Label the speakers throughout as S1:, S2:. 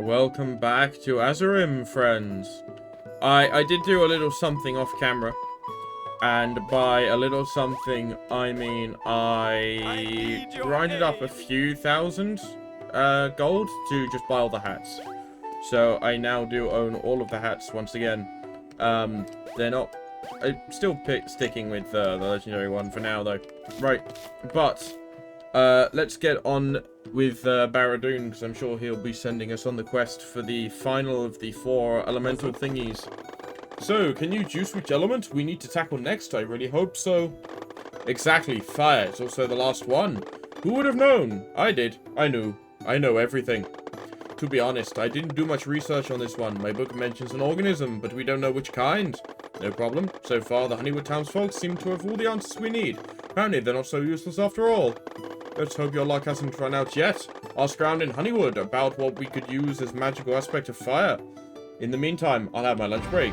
S1: Welcome back to Azarim, friends. I did do a little something off camera. And by a little something, I mean I grinded up a few thousand gold to just buy all the hats. So I now do own all of the hats once again. They're not... I'm still sticking with the legendary one for now, though. Right, but... let's get on with Baradun, because I'm sure he'll be sending us on the quest for the final of the 4 elemental thingies. So, can you juice which element we need to tackle next? I really hope so. Exactly, fire. It's also the last one. Who would have known? I did. I knew. I know everything. To be honest, I didn't do much research on this one. My book mentions an organism, but we don't know which kind. No problem. So far, the Honeywood townsfolk seem to have all the answers we need. Apparently, they're not so useless after all. Let's hope your luck hasn't run out yet. Ask around in Honeywood about what we could use as magical aspect of fire. In the meantime, I'll have my lunch break.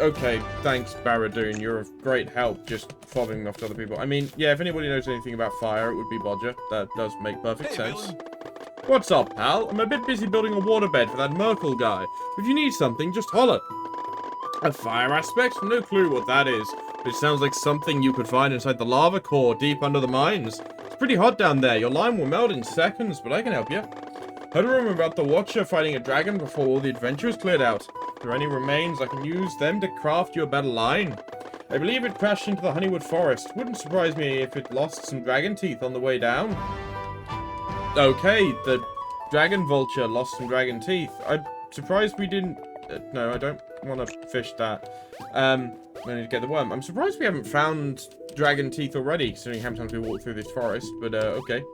S1: Okay, thanks, Baradun. You're of great help just fobbing off to other people. I mean, yeah, if anybody knows anything about fire, it would be Bodger. That does make perfect sense. Villain. What's up, pal? I'm a bit busy building a waterbed for that Merkel guy. If you need something, just holler. A fire aspect? No clue what that is. But it sounds like something you could find inside the lava core deep under the mines. It's pretty hot down there. Your lime will melt in seconds, but I can help you. Heard a rumor about the Watcher fighting a dragon before all the adventure is cleared out. If there are any remains, I can use them to craft you a better line. I believe it crashed into the Honeywood forest. Wouldn't surprise me if it lost some dragon teeth on the way down. Okay, the dragon vulture lost some dragon teeth. I'm surprised we didn't... no, I don't want to fish that. I need to get the worm. I'm surprised we haven't found dragon teeth already, considering how many times we walked through this forest, but okay.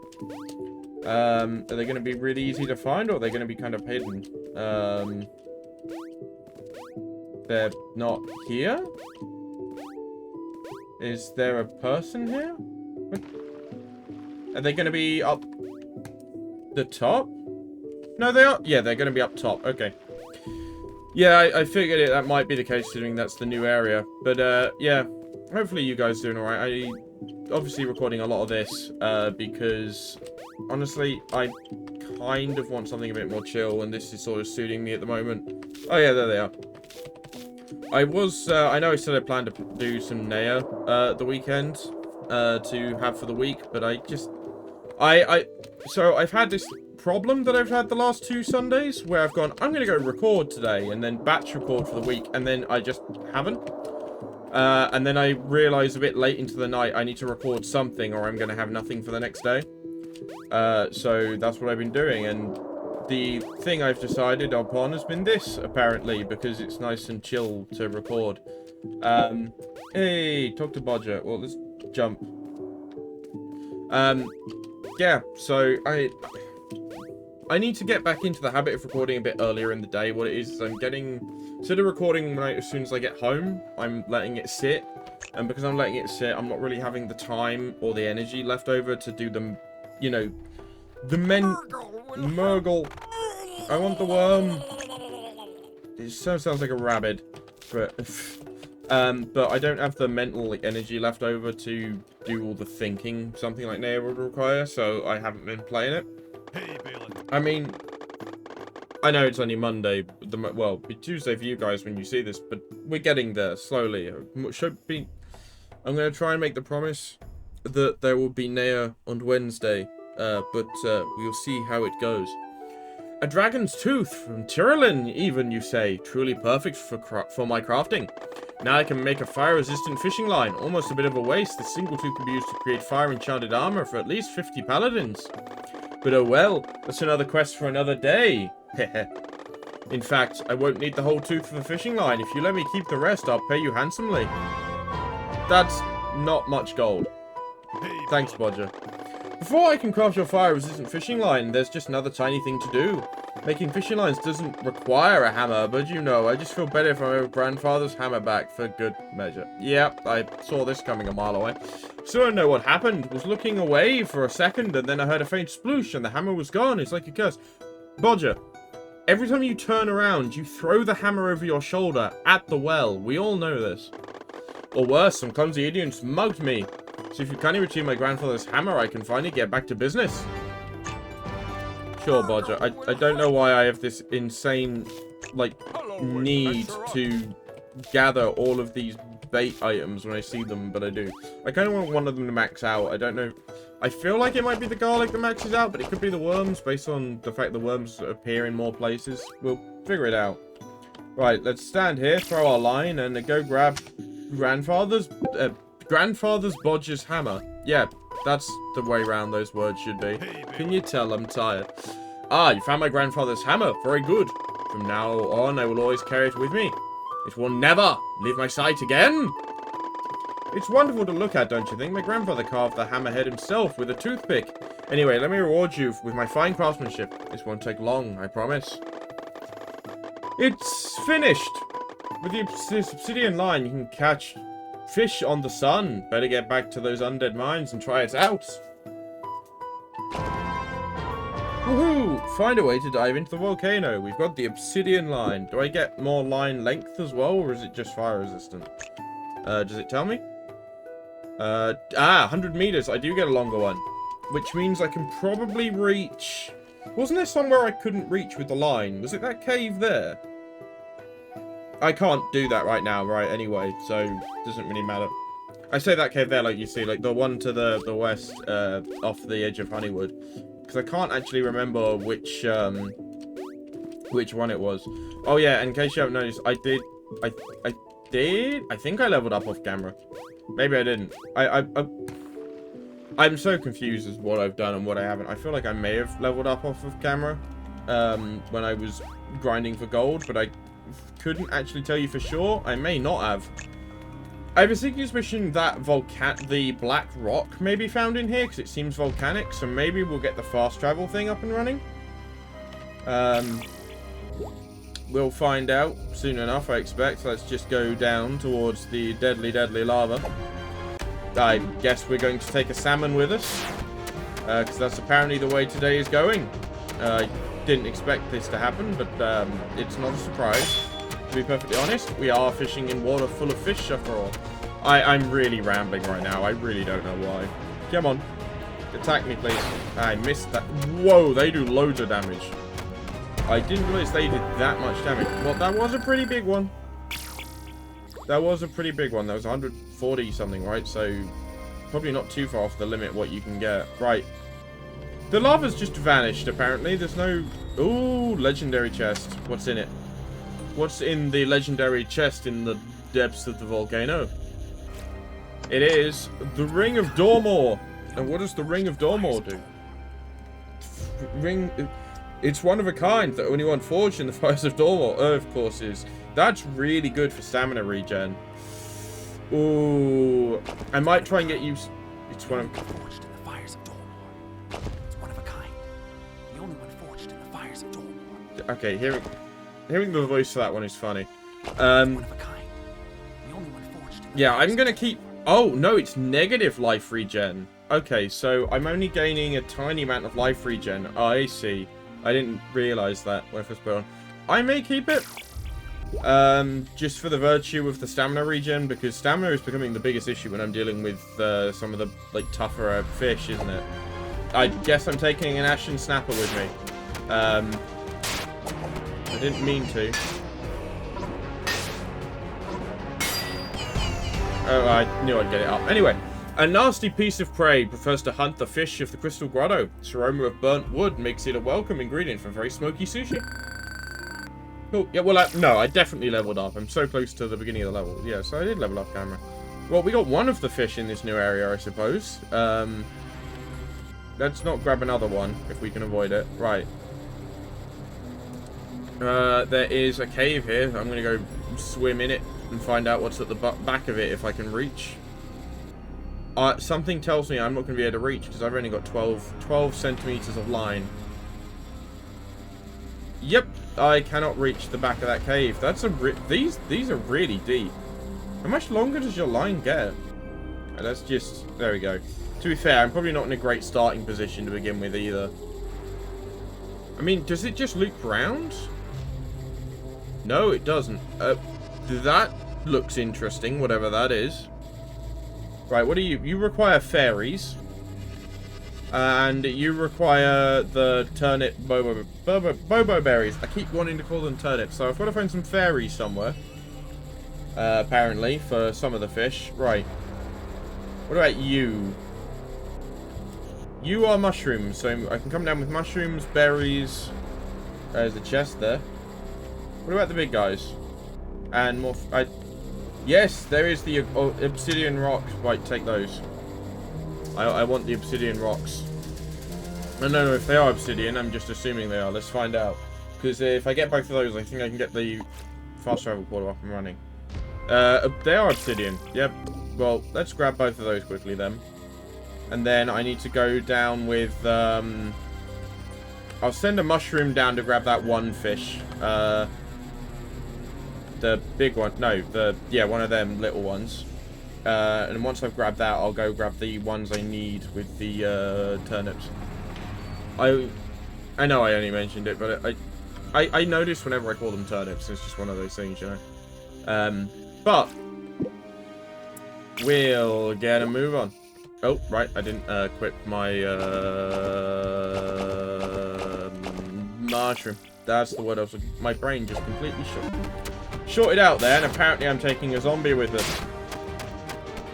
S1: Are they going to be really easy to find, or are they going to be kind of hidden? They're not here? Is there a person here? What? Are they going to be up the top? No, they are. Yeah, they're going to be up top. Okay. Yeah, I figured that might be the case, considering that's the new area. But, yeah. Hopefully you guys are doing alright. I obviously recording a lot of this, because, honestly, I kind of want something a bit more chill, and this is sort of suiting me at the moment. Oh, yeah, there they are. I know I said I planned to do some Naya, the weekend, to have for the week, but so I've had this problem that I've had the last 2 Sundays, where I've gone, I'm going to go record today, and then batch record for the week, and then I just haven't. And then I realized a bit late into the night I need to record something, or I'm going to have nothing for the next day. So that's what I've been doing, and the thing I've decided upon has been this, apparently, because it's nice and chill to record. Hey, talk to Bodger. Well, let's jump. Yeah, so I need to get back into the habit of recording a bit earlier in the day. What it is I'm getting... Instead of recording as soon as I get home, I'm letting it sit. And because I'm letting it sit, I'm not really having the time or the energy left over to do them, you know... The Murgle. I want the worm. It sounds like a rabbit. But I don't have the mental energy left over to do all the thinking something like Naya would require, so I haven't been playing it.
S2: Hey, Balin.
S1: I mean, I know it's only Monday, well, it'll be Tuesday for you guys when you see this, but we're getting there slowly. I'm going to try and make the promise that there will be Naya on Wednesday, but we'll see how it goes. A dragon's tooth from Tyrillin, even, you say. Truly perfect for my crafting. Now I can make a fire-resistant fishing line. Almost a bit of a waste. The single tooth can be used to create fire-enchanted armor for at least 50 paladins. But oh well, that's another quest for another day. In fact, I won't need the whole tooth for the fishing line. If you let me keep the rest, I'll pay you handsomely. That's not much gold. Thanks, Bodger. Before I can craft your fire-resistant fishing line, there's just another tiny thing to do. Making fishing lines doesn't require a hammer, but you know, I just feel better if I have grandfather's hammer back for good measure. Yep, I saw this coming a mile away. So I don't know what happened. Was looking away for a second, and then I heard a faint sploosh, and the hammer was gone. It's like a curse. Bodger, every time you turn around, you throw the hammer over your shoulder at the well. We all know this. Or worse, some clumsy idiots mugged me. So if you kindly retrieve my grandfather's hammer, I can finally get back to business. Sure, Bodger. I don't know why I have this insane, like, need to gather all of these bait items when I see them, but I do. I kind of want one of them to max out. I don't know. I feel like it might be the garlic that maxes out, but it could be the worms, based on the fact the worms appear in more places. We'll figure it out. Right, let's stand here, throw our line, and go grab Grandfather's Bodger's hammer. Yeah, that's the way round those words should be. Can you tell I'm tired? Ah, you found my grandfather's hammer. Very good. From now on, I will always carry it with me. It will never leave my sight again. It's wonderful to look at, don't you think? My grandfather carved the hammerhead himself with a toothpick. Anyway, let me reward you with my fine craftsmanship. This won't take long, I promise. It's finished. With the obsidian line, you can catch fish on the sun. Better get back to those undead mines and try it out. Woohoo! Find a way to dive into the volcano. We've got the obsidian line. Do I get more line length as well, or is it just fire resistant? Does it tell me? 100 meters. I do get a longer one. Which means I can probably reach... Wasn't there somewhere I couldn't reach with the line? Was it that cave there? I can't do that right now, right, anyway, so it doesn't really matter. I say that cave there, like you see, like the one to the west, off the edge of Honeywood. Because I can't actually remember which one it was. Oh yeah, in case you haven't noticed, I think I leveled up off camera. Maybe I didn't. I'm so confused as what I've done and what I haven't. I feel like I may have leveled up off of camera when I was grinding for gold, but I couldn't actually tell you for sure. I may not have. I have a sneaky suspicion that the black rock may be found in here because it seems volcanic, so maybe we'll get the fast travel thing up and running. We'll find out soon enough, I expect. Let's just go down towards the deadly, deadly lava. I guess we're going to take a salmon with us, because that's apparently the way today is going. I didn't expect this to happen, but it's not a surprise. To be perfectly honest, we are fishing in water full of fish after all. I'm really rambling right now. I really don't know why. Come on. Attack me, please. I missed that. Whoa, they do loads of damage. I didn't realize they did that much damage. Well, that was a pretty big one. That was a pretty big one. That was 140 something, right? So, probably not too far off the limit what you can get. Right. The lava's just vanished, apparently. There's no... Ooh, legendary chest. What's in it? What's in the legendary chest in the depths of the volcano? It is the Ring of Dormor. And what does the Ring of Dormor do? It's one of a kind that only one forged in the fires of Dormor. Of course is. That's really good for stamina regen. Ooh, I might try and get used. It's one of forged in the fires of Dormor. It's one of a kind. The only one forged in the fires of Dormor. Okay, hearing the voice for that one is funny. One of a kind. The only one forged in the yeah, I'm gonna keep. Oh no, it's negative life regen. Okay, so I'm only gaining a tiny amount of life regen. Oh, I see. I didn't realize that when I first put it on. I may keep it. Just for the virtue of the stamina regen, because stamina is becoming the biggest issue when I'm dealing with some of the like tougher fish, isn't it? I guess I'm taking an Ashen Snapper with me. I didn't mean to. Oh, I knew I'd get it up. Anyway, a nasty piece of prey prefers to hunt the fish of the Crystal Grotto. Its aroma of burnt wood makes it a welcome ingredient for very smoky sushi. Cool. Yeah, well, no, I definitely leveled up. I'm so close to the beginning of the level. Yeah, so I did level up camera. Well, we got one of the fish in this new area, I suppose. Let's not grab another one, if we can avoid it. Right. There is a cave here. I'm going to go swim in it and find out what's at the back of it, if I can reach. Something tells me I'm not going to be able to reach, because I've only got 12 centimeters of line. Yep, I cannot reach the back of that cave. That's a these are really deep. How much longer does your line get? Let's just... There we go. To be fair, I'm probably not in a great starting position to begin with either. I mean, does it just loop round? No, it doesn't. That looks interesting, whatever that is. Right, what do you... You require fairies. And you require the turnip bobo berries. I keep wanting to call them turnips, so I've got to find some fairies somewhere. Apparently, for some of the fish. Right. What about you? You are mushrooms, so I can come down with mushrooms, berries. There's a chest there. What about the big guys? And more... yes, there is the obsidian rocks. Right, take those. I want the obsidian rocks. I don't know if they are obsidian. I'm just assuming they are. Let's find out. Because if I get both of those, I think I can get the fast travel portal up and running. They are obsidian. Yep. Well, let's grab both of those quickly then. And then I need to go down with... I'll send a mushroom down to grab that one fish. The big one. No, one of them little ones. And once I've grabbed that, I'll go grab the ones I need with the turnips. I know I only mentioned it, but I notice whenever I call them turnips. It's just one of those things, you know. But we'll get a move on. Oh, right, I didn't equip my mushroom. That's the word I was looking for. My brain just completely shorted out there, and apparently I'm taking a zombie with us.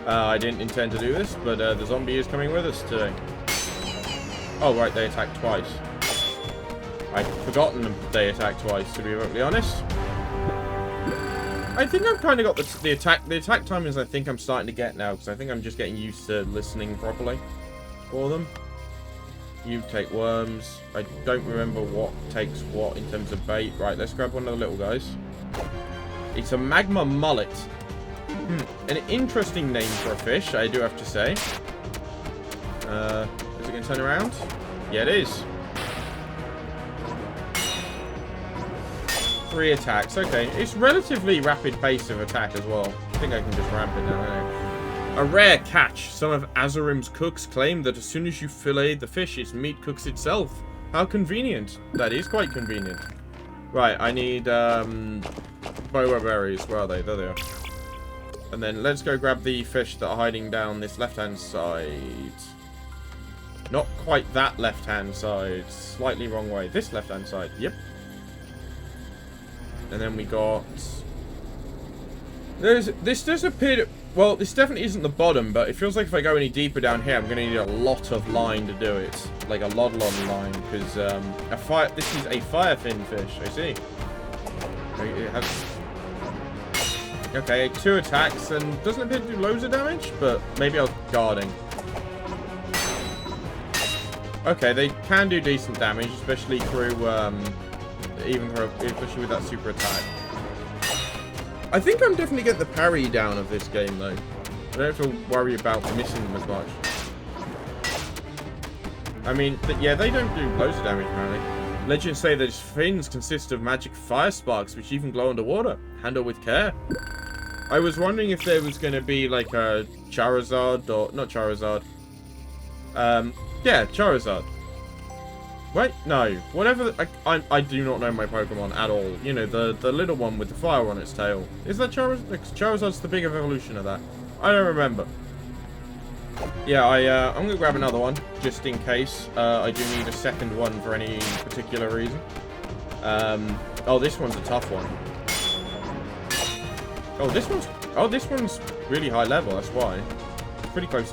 S1: I didn't intend to do this, but the zombie is coming with us today. Oh, right, they attacked twice. I'd forgotten they attacked twice, to be perfectly honest. I think I've kind of got the attack timings I think I'm starting to get now, because I think I'm just getting used to listening properly for them. You take worms. I don't remember what takes what in terms of bait. Right, let's grab one of the little guys. It's a magma mullet. An interesting name for a fish, I do have to say. Is it going to turn around? Yeah, it is. 3 attacks. Okay, it's relatively rapid pace of attack as well. I think I can just ramp it down there. A rare catch. Some of Azurim's cooks claim that as soon as you fillet the fish, its meat cooks itself. How convenient. That is quite convenient. Right, I need boba berries. Where are they? There they are. And then let's go grab the fish that are hiding down this left-hand side. Not quite that left-hand side. Slightly wrong way. This left-hand side. Yep. And then we got... This does appear to... Well, this definitely isn't the bottom, but it feels like if I go any deeper down here, I'm going to need a lot of line to do it. Like a lot of line, because this is a firefin fish, I see. It has... Okay, 2 attacks, and doesn't appear to do loads of damage, but maybe I was guarding. Okay, they can do decent damage, especially through, especially with that super attack. I think I'm definitely getting the parry down of this game, though. I don't have to worry about missing them as much. I mean, yeah, they don't do loads of damage, apparently. Legends say that its fins consist of magic fire sparks, which even glow underwater. Handle with care. I was wondering if there was going to be, like, a Charizard, or... Not Charizard. Yeah, Charizard. Wait, no. Whatever... I do not know my Pokemon at all. You know, the little one with the fire on its tail. Is that Charizard? Charizard's the bigger evolution of that. I don't remember. Yeah, I'm going to grab another one, just in case. I do need a second one for any particular reason. Oh, this one's a tough one. Oh, this one's really high level, that's why. Pretty close.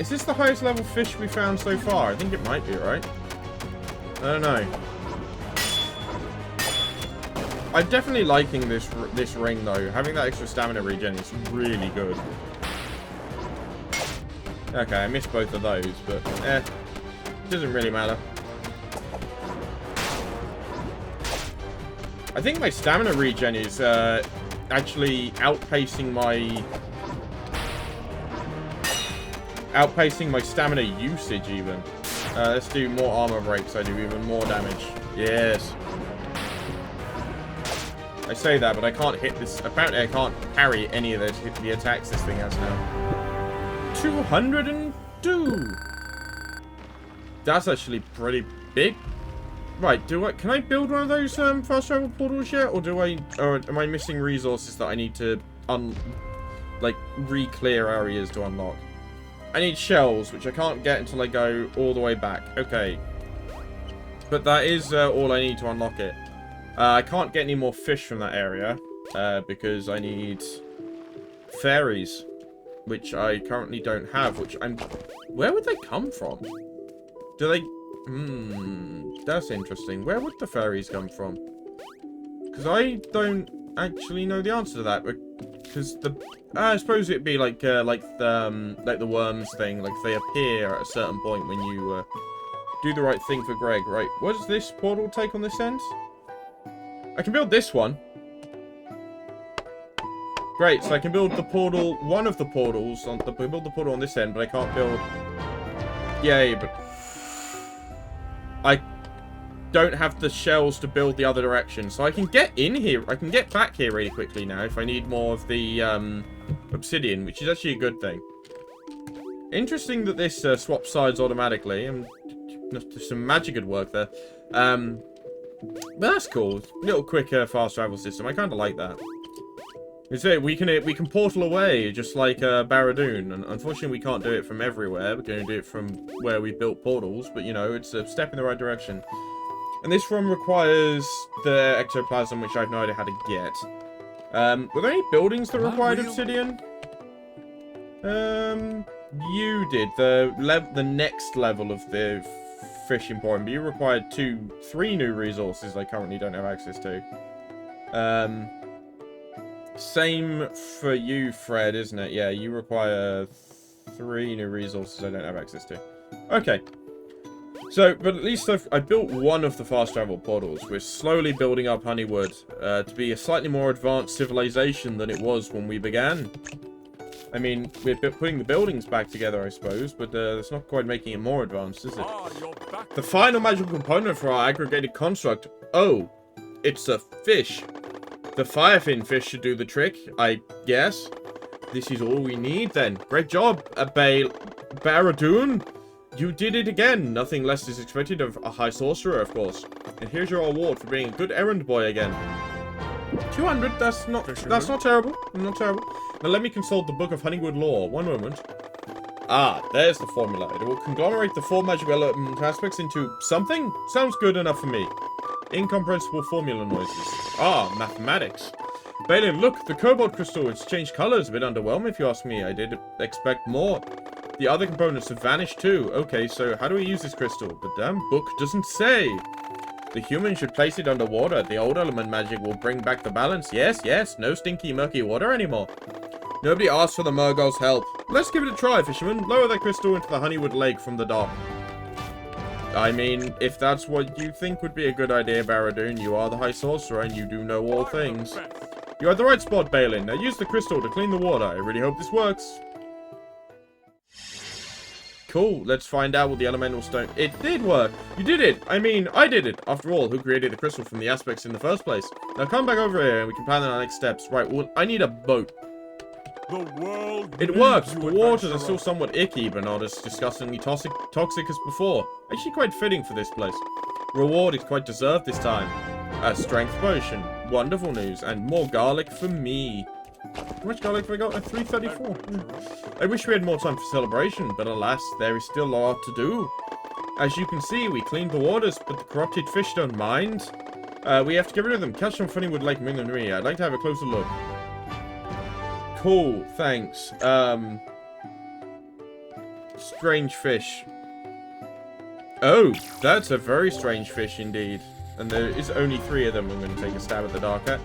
S1: Is this the highest level fish we found so far? I think it might be, right? I don't know. I'm definitely liking this ring, though. Having that extra stamina regen is really good. Okay, I missed both of those, but doesn't really matter. I think my stamina regen is actually outpacing my stamina usage even. Let's do more armor breaks. I do even more damage. Yes. I say that, but I can't hit this. Apparently, I can't parry any of the attacks this thing has now. 202. That's actually pretty big. Right, can I build one of those fast travel portals yet, or am I missing resources that I need to re-clear areas to unlock? I need shells, which I can't get until I go all the way back. Okay. But that is all I need to unlock it. I can't get any more fish from that area, because I need fairies, which I currently don't have, which I'm... Where would they come from? Do they... that's interesting. Where would the fairies come from? Because I don't actually know the answer to that, because the... I suppose it'd be like the worms thing, like they appear at a certain point when you, do the right thing for Greg, right? What does this portal take on this end? I can build this one. Great, so I can build the portal, one of the portals, build the portal on this end, but I can't build... Yay, but... I don't have the shells to build the other direction, so I can get in here, I can get back here really quickly now if I need more of the, obsidian, which is actually a good thing. Interesting that this, swaps sides automatically, and there's some magic at work there. But that's cool. Little quick, fast travel system. I kind of like that. It's it. We can portal away just like Baradun, and unfortunately we can't do it from everywhere. We're going to do it from where we built portals, but you know it's a step in the right direction. And this one requires the ectoplasm, which I have no idea how to get. Were there any buildings that required obsidian? You did the next level of the fish emporium, but you required 3 new resources I currently don't have access to. Same for you, Fred, isn't it? Yeah, you require 3 new resources I don't have access to. Okay. So, but at least I built one of the fast travel portals. We're slowly building up Honeywood to be a slightly more advanced civilization than it was when we began. I mean, we're putting the buildings back together, I suppose, but that's not quite making it more advanced, is it? The final magical component for our aggregated construct. Oh, it's a fish. The firefin fish should do the trick, I guess. This is all we need, then. Great job, Baradun. You did it again. Nothing less is expected of a High Sorcerer, of course. And here's your award for being a good errand boy again. 200, that's not terrible. Not terrible. Now let me consult the Book of Honeywood Lore. One moment. Ah, there's the formula. It will conglomerate the 4 magical aspects into something? Sounds good enough for me. Incomprehensible formula noises. Ah, mathematics. Balin, look, the cobalt crystal. It's changed colors. A bit underwhelming if you ask me. I did expect more. The other components have vanished too. Okay, so how do we use this crystal? The damn book doesn't say. The human should place it underwater. The old element magic will bring back the balance. Yes, yes. No stinky, murky water anymore. Nobody asked for the Murgol's help. Let's give it a try, fisherman. Lower that crystal into the Honeywood Lake from the dock. I mean, if that's what you think would be a good idea, Baradun, you are the High Sorcerer and you do know all things. You're at the right spot, Balin. Now use the crystal to clean the water. I really hope this works. Cool, let's find out what the elemental stone... It did work! You did it! I mean, I did it! After all, who created the crystal from the aspects in the first place? Now come back over here and we can plan on our next steps. Right, well, I need a boat.
S2: The world
S1: it works! The waters are still somewhat icky, but not as disgustingly toxic as before. Actually quite fitting for this place. Reward is quite deserved this time. A strength potion. Wonderful news. And more garlic for me. How much garlic have I got? 334. I wish we had more time for celebration, but alas, there is still a lot to do. As you can see, we cleaned the waters, but the corrupted fish don't mind. We have to get rid of them. Catch them funny with Lake Minganri. I'd like to have a closer look. Cool, thanks. Strange fish. Oh, that's a very strange fish indeed. And there is only 3 of them I'm going to take a stab at the dark at.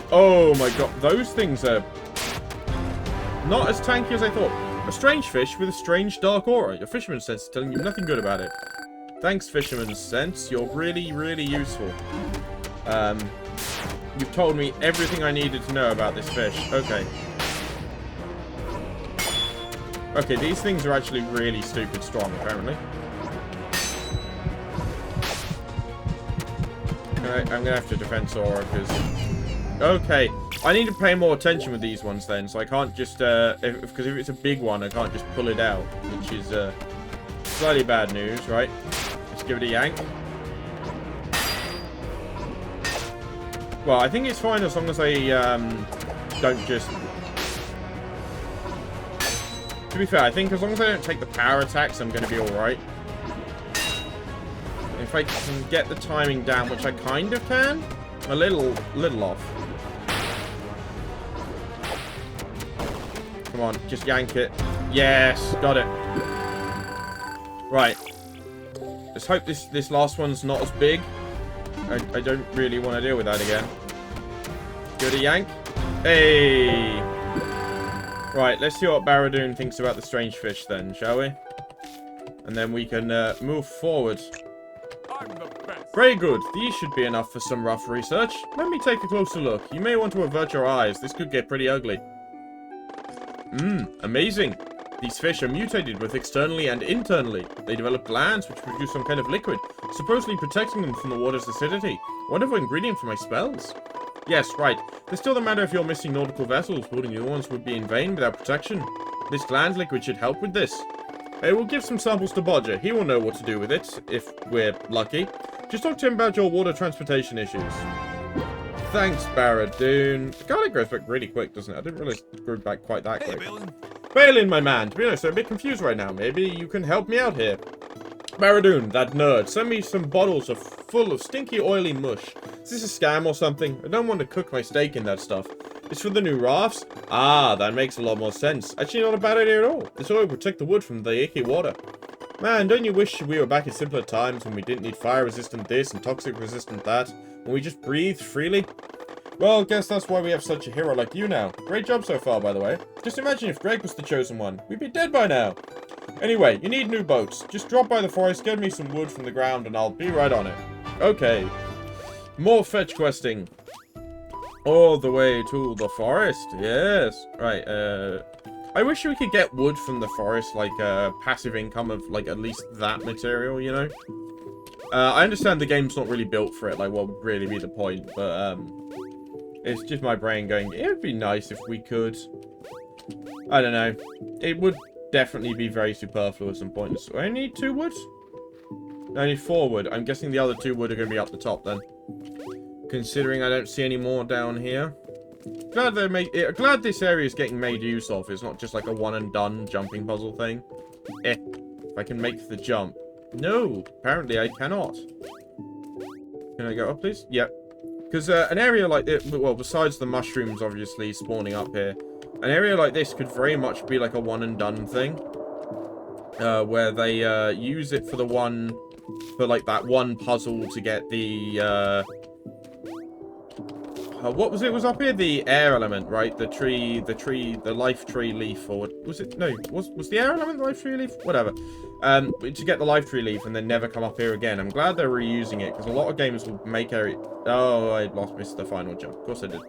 S1: Oh my god, those things are not as tanky as I thought. A strange fish with a strange dark aura. Your fisherman's sense is telling you nothing good about it. Thanks, fisherman's sense. You're really, really useful. You've told me everything I needed to know about this fish. Okay. Okay, these things are actually really stupid strong, apparently. Alright, I'm gonna have to defend Sora, because... Okay, I need to pay more attention with these ones then, so I can't just, because if it's a big one, I can't just pull it out, which is, slightly bad news, right? Let's give it a yank. Well, I think it's fine as long as I, don't just... To be fair, I think as long as I don't take the power attacks, I'm going to be alright. If I can get the timing down, which I kind of can, a little off. Come on, just yank it. Yes, got it. Right. Let's hope this last one's not as big. I don't really want to deal with that again. Give it a yank. Hey! Right, let's see what Baradun thinks about the strange fish then, shall we? And then we can move forward.
S2: I'm the best.
S1: Very good. These should be enough for some rough research. Let me take a closer look. You may want to avert your eyes. This could get pretty ugly. Amazing. These fish are mutated both externally and internally. They develop glands which produce some kind of liquid, supposedly protecting them from the water's acidity. Wonderful ingredient for my spells. Yes, right. There's still the matter if you're missing nautical vessels. Building new ones would be in vain without protection. This gland liquid should help with this. I will give some samples to Bodger. He will know what to do with it, if we're lucky. Just talk to him about your water transportation issues. Thanks, Baradun. The garlic grows back really quick, doesn't it? I didn't realize it grew back quite that quick.
S2: Balin.
S1: Balin, my man. To be honest, I'm a bit confused right now. Maybe you can help me out here. Baradun, that nerd, send me some bottles full of stinky, oily mush. Is this a scam or something? I don't want to cook my steak in that stuff. It's for the new rafts? Ah, that makes a lot more sense. Actually, not a bad idea at all. This oil will protect the wood from the icky water. Man, don't you wish we were back in simpler times when we didn't need fire-resistant this and toxic-resistant that? When we just breathed freely? Well, guess that's why we have such a hero like you now. Great job so far, by the way. Just imagine if Greg was the chosen one. We'd be dead by now. Anyway, you need new boats. Just drop by the forest, get me some wood from the ground, and I'll be right on it. Okay. More fetch questing. All the way to the forest. Yes. Right, I wish we could get wood from the forest, like, passive income of, like, at least that material, you know? I understand the game's not really built for it, like, what would really be the point, but, it's just my brain going, it would be nice if we could. I don't know. It would definitely be very superfluous and pointless. Do I need 2 wood? No, I need 4 wood. I'm guessing the other 2 wood are going to be up the top then. Considering I don't see any more down here. Glad glad this area is getting made use of. It's not just like a one and done jumping puzzle thing. If I can make the jump. No, apparently I cannot. Can I go up, please? Yep. Because an area like this, well, besides the mushrooms obviously spawning up here, an area like this could very much be like a one and done thing. Where they use it for like that one puzzle to get the what was it was up here? The air element, right? The life tree leaf, or what was it? No, was the air element the life tree leaf? Whatever. To get the life tree leaf and then never come up here again. I'm glad they're reusing it, because a lot of games will make area... Oh, I missed the final jump. Of course I did.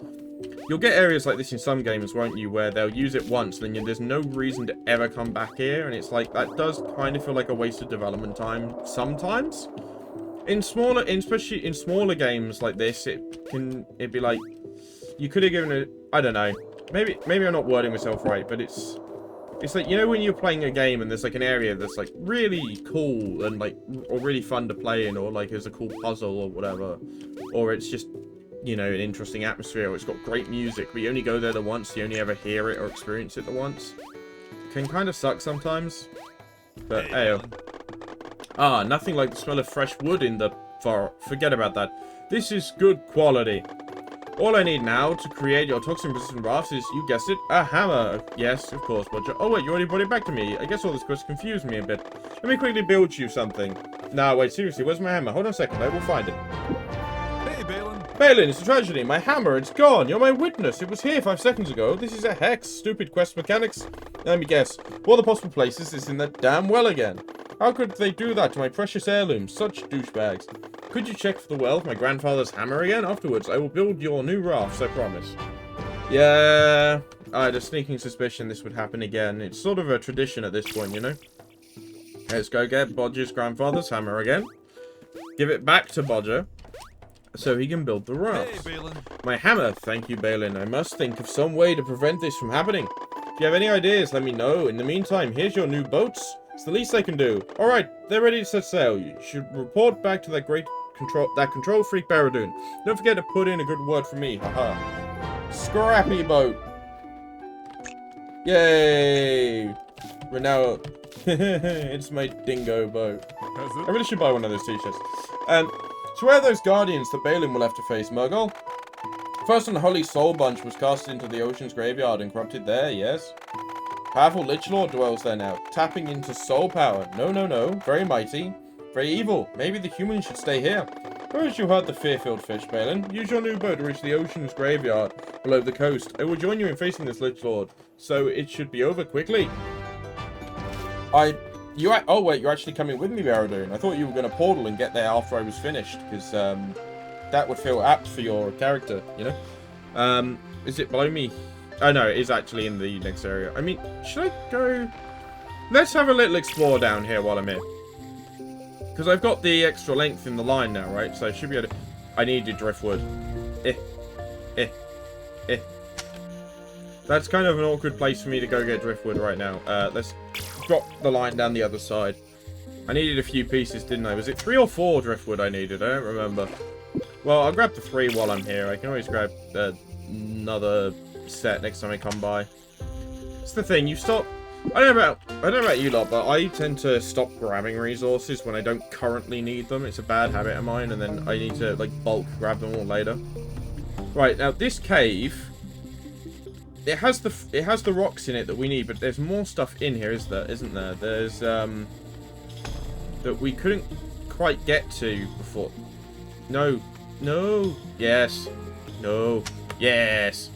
S1: You'll get areas like this in some games, won't you, where they'll use it once, then there's no reason to ever come back here, and it's like, that does kind of feel like a waste of development time sometimes. Especially in smaller games like this, it'd be like, you could have given it, I don't know, maybe I'm not wording myself right, but it's like, you know, when you're playing a game and there's like an area that's like really cool and like, or really fun to play in, or like there's a cool puzzle or whatever, or it's just, you know, an interesting atmosphere, or it's got great music, but you only go there the once, you only ever hear it or experience it the once. It can kind of suck sometimes, but hey. Ah, nothing like the smell of fresh wood in the forest. Forget about that. This is good quality. All I need now to create your toxin-resistant rafts is, you guessed it, a hammer. Yes, of course, Bodger. Oh wait, you already brought it back to me. I guess all this quest confused me a bit. Let me quickly build you something. Nah, wait, seriously, where's my hammer? Hold on a second, I will find it.
S2: Hey, Balin.
S1: Balin, it's a tragedy. My hammer, it's gone. You're my witness. It was here 5 seconds ago. This is a hex. Stupid quest mechanics. Let me guess. All the possible places is in that damn well again. How could they do that to my precious heirloom? Such douchebags. Could you check for the well of my grandfather's hammer again? Afterwards, I will build your new rafts, I promise. Yeah, I had a sneaking suspicion this would happen again. It's sort of a tradition at this point, you know? Let's go get Bodger's grandfather's hammer again. Give it back to Bodger, so he can build the rafts.
S2: Hey, Balin.
S1: My hammer, thank you, Balin. I must think of some way to prevent this from happening. If you have any ideas, let me know. In the meantime, here's your new boats. It's the least I can do. Alright, they're ready to set sail. You should report back to that control freak Baradun. Don't forget to put in a good word for me. Haha. Scrappy boat. Yay. Renau. It's my dingo boat.
S2: Has
S1: I
S2: it?
S1: really should buy one of those t-shirts. So where are those guardians that Balin will have to face, Murgle? First unholy soul bunch was cast into the ocean's graveyard and corrupted there, yes? Powerful Lich Lord dwells there now, tapping into soul power. No, no, no. Very mighty. Very evil. Maybe the humans should stay here. Suppose you heard the fear-filled fish, Balin. Use your new boat to reach the ocean's graveyard below the coast. I will join you in facing this Lich Lord, so it should be over quickly. Oh wait, you're actually coming with me, Baradun. I thought you were going to portal and get there after I was finished, because that would feel apt for your character, you know? Is it below me? Oh no, it is actually in the next area. I mean, should I go... Let's have a little explore down here while I'm here. Because I've got the extra length in the line now, right? So I should be able to... I needed driftwood. That's kind of an awkward place for me to go get driftwood right now. Let's drop the line down the other side. I needed a few pieces, didn't I? Was it 3 or 4 driftwood I needed? I don't remember. Well, I'll grab the 3 while I'm here. I can always grab another set next time I come by. It's the thing, you stop... I don't know about you lot, but I tend to stop grabbing resources when I don't currently need them. It's a bad habit of mine, and then I need to, like, bulk grab them all later. Right, now, this cave... It has the rocks in it that we need, but there's more stuff in here, isn't there? There's, that we couldn't quite get to before. No. No. Yes. No. Yes.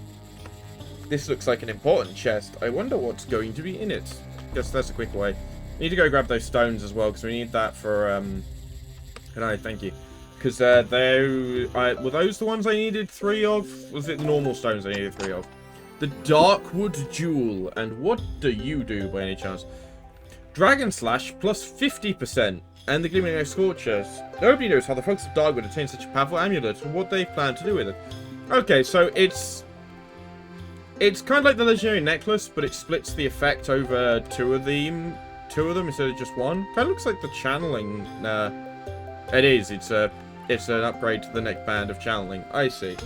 S1: This looks like an important chest. I wonder what's going to be in it. Guess that's a quick way. Need to go grab those stones as well, because we need that for, Can I? Thank you. Because, were those the ones I needed 3 of? Was it the normal stones I needed 3 of? The Darkwood Jewel. And what do you do, by any chance? Dragon Slash plus 50%. And the Gleaming Eye Scorcher. Nobody knows how the folks of Darkwood obtained such a powerful amulet, or what they plan to do with it. Okay, so it's kind of like the Legendary Necklace, but it splits the effect over two of them instead of just one. Kind of looks like the channeling. It is. It's an upgrade to the neckband of channeling. I see.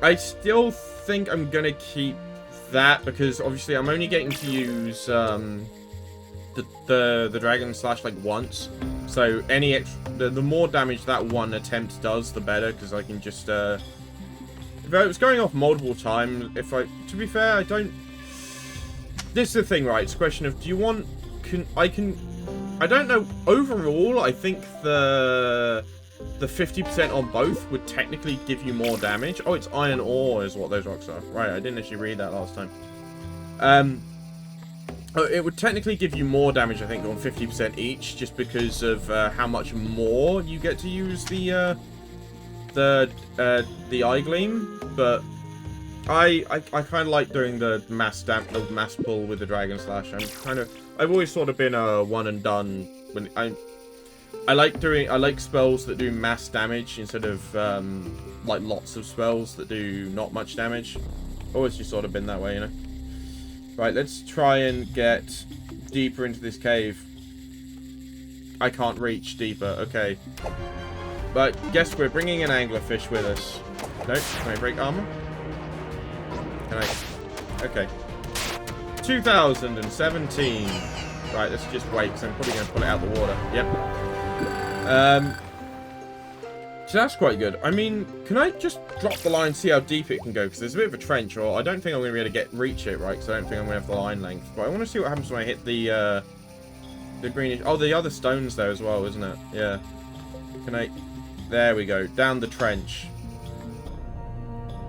S1: I still think I'm gonna keep that because obviously I'm only getting to use the Dragon Slash like once. So any the more damage that one attempt does, the better, because I can just if it was going off multiple times, to be fair, I don't... This is the thing, right? It's a question of, do you want... I don't know. Overall, I think the 50% on both would technically give you more damage. Oh, it's iron ore is what those rocks are. Right, I didn't actually read that last time. It would technically give you more damage, I think, on 50% each, just because of how much more you get to use the eye gleam, but I kind of like doing the mass pull with the Dragon Slash. I've always sort of been a one and done. When I like spells that do mass damage instead of like lots of spells that do not much damage. Always just sort of been that way, you know. Right, let's try and get deeper into this cave. I can't reach deeper. Okay. But guess we're bringing an anglerfish with us. Nope. Can I break armor? Can I? Okay. 2017. Right, let's just wait, because I'm probably going to pull it out of the water. Yep. So that's quite good. I mean, can I just drop the line, see how deep it can go? Because there's a bit of a trench, or I don't think I'm going to be able to reach it, right? Because I don't think I'm going to have the line length. But I want to see what happens when I hit the greenish... Oh, the other stone's there as well, isn't it? Yeah. Can I... There we go. Down the trench.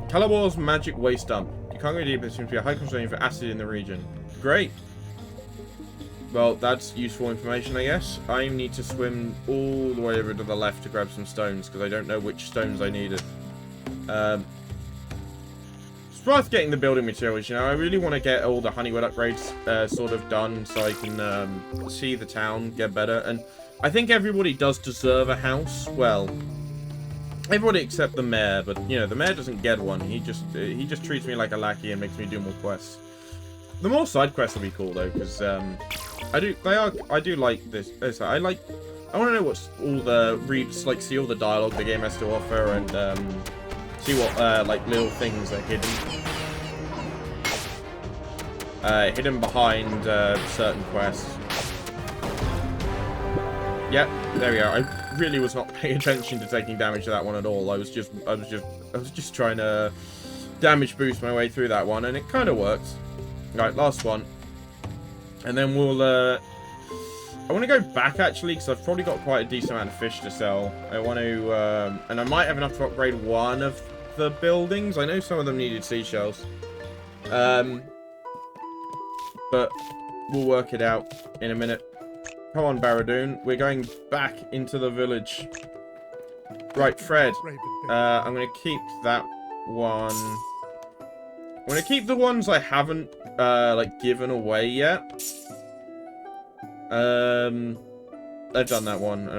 S1: Calabor's magic waste dump. You can't go deep. There seems to be a high concentration for acid in the region. Great. Well, that's useful information, I guess. I need to swim all the way over to the left to grab some stones, because I don't know which stones I needed. It's worth getting the building materials, you know. I really want to get all the Honeywood upgrades sort of done, so I can see the town get better. And I think everybody does deserve a house. Well, everybody except the mayor, but, you know, the mayor doesn't get one. He just treats me like a lackey and makes me do more quests. The more side quests will be cool though, because I do like this. I want to know what's all the see all the dialogue the game has to offer, and see what like little things are hidden. hidden behind certain quests. Yep, there we are. I really was not paying attention to taking damage to that one at all. I was just trying to damage boost my way through that one, and it kind of worked. Right, last one, and then we'll. I want to go back actually because I've probably got quite a decent amount of fish to sell. I want to, and I might have enough to upgrade one of the buildings. I know some of them needed seashells, but we'll work it out in a minute. Come on, Baradun. We're going back into the village. Right, Fred. I'm going to keep that one. I'm going to keep the ones I haven't, like, given away yet. I've done that one.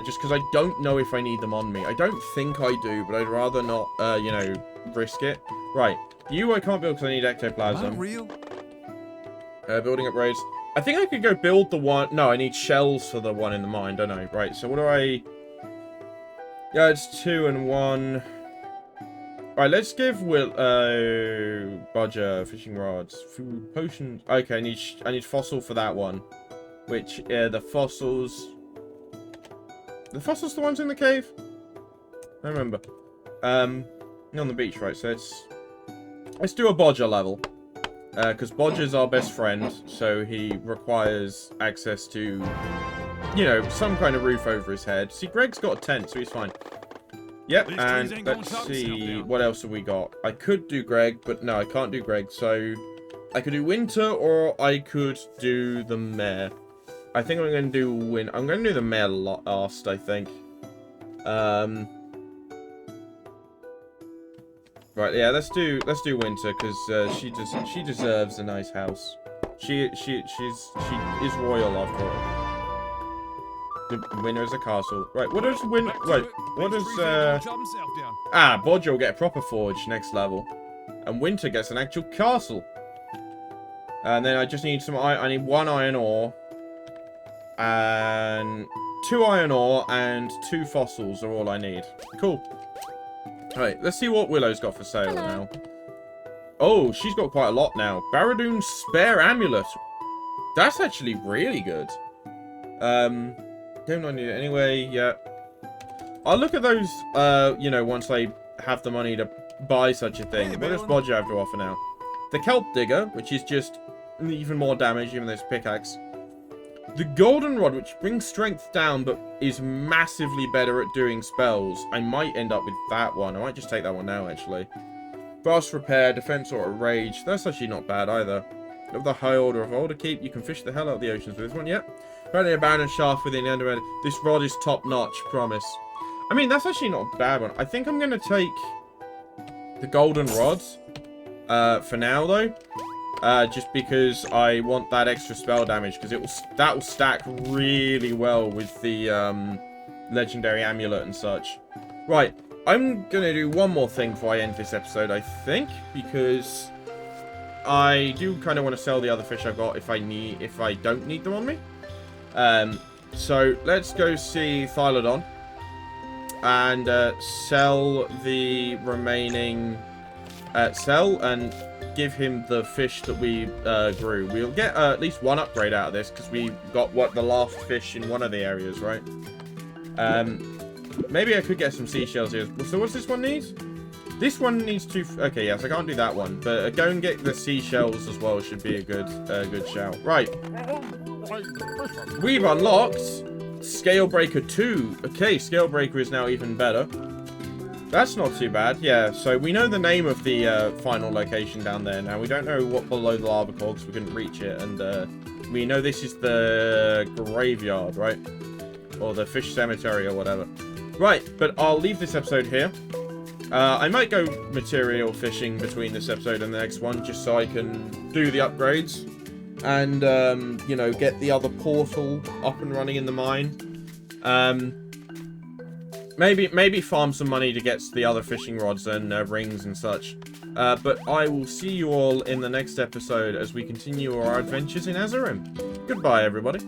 S1: Just because I don't know if I need them on me. I don't think I do, but I'd rather not, you know, risk it. Right. You I can't build because I need ectoplasm.
S2: Not real?
S1: Building upgrades. I think I could go build the one... No, I need shells for the one in the mine, don't I? Right, so what do I... Yeah, it's 2 and 1. Alright, let's give Will... Bodger, fishing rods, food, potions... Okay, I need fossil for that one. Which, the fossils... The fossils the ones in the cave? I remember. On the beach, right, so let's do a Bodger level. Because Bodger's our best friend, so he requires access to, you know, some kind of roof over his head. See, Greg's got a tent, so he's fine. Yep, and let's see, what else have we got? I could do Greg, but no, I can't do Greg, so I could do Winter, or I could do the Mayor. I think I'm going to do I'm going to do the Mayor last, I think. Right, yeah, let's do Winter because she deserves a nice house. She is royal after all. The winner is a castle. Right, what does Bodger will get a proper forge next level, and Winter gets an actual castle. And then I just need I need 1 iron ore, and 2 iron ore and 2 fossils are all I need. Cool. Alright, let's see what Willow's got for sale now. Oh, she's got quite a lot now. Baradun's spare amulet. That's actually really good. Don't I need it anyway? Yeah. I'll look at those, you know, once I have the money to buy such a thing. What does Bodger have to offer now? The kelp digger, which is just even more damage, even though it's pickaxe. The golden rod, which brings strength down, but is massively better at doing spells. I might end up with that one. I might just take that one now, actually. Fast repair, defense, or a rage. That's actually not bad either. Of the high order of older keep, you can fish the hell out of the oceans with this one. Yep. Apparently a abandoned shaft within the underground. This rod is top notch, promise. I mean, that's actually not a bad one. I think I'm going to take the golden rods for now, though. Just because I want that extra spell damage, because that will stack really well with the legendary amulet and such. Right, I'm gonna do one more thing before I end this episode, I think, because I do kind of want to sell the other fish I've got if I don't need them on me. So let's go see Thylodon and sell the remaining sell and give him the fish that we grew. We'll get at least 1 upgrade out of this because we got the last fish in one of the areas, right? Maybe I could get some seashells here. So what's this one need? This one needs 2. Okay, yes, I can't do that one, but go and get the seashells as well. Should be a good shout. Right, we've unlocked Scalebreaker 2. Okay, Scalebreaker is now even better. That's not too bad. Yeah, so we know the name of the final location down there now. We don't know what below the lava core because we couldn't reach it. And we know this is the graveyard, right? Or the fish cemetery or whatever. Right, but I'll leave this episode here. I might go material fishing between this episode and the next one just so I can do the upgrades. And, you know, get the other portal up and running in the mine. Maybe farm some money to get the other fishing rods and rings and such. But I will see you all in the next episode as we continue our adventures in Azarim. Goodbye, everybody.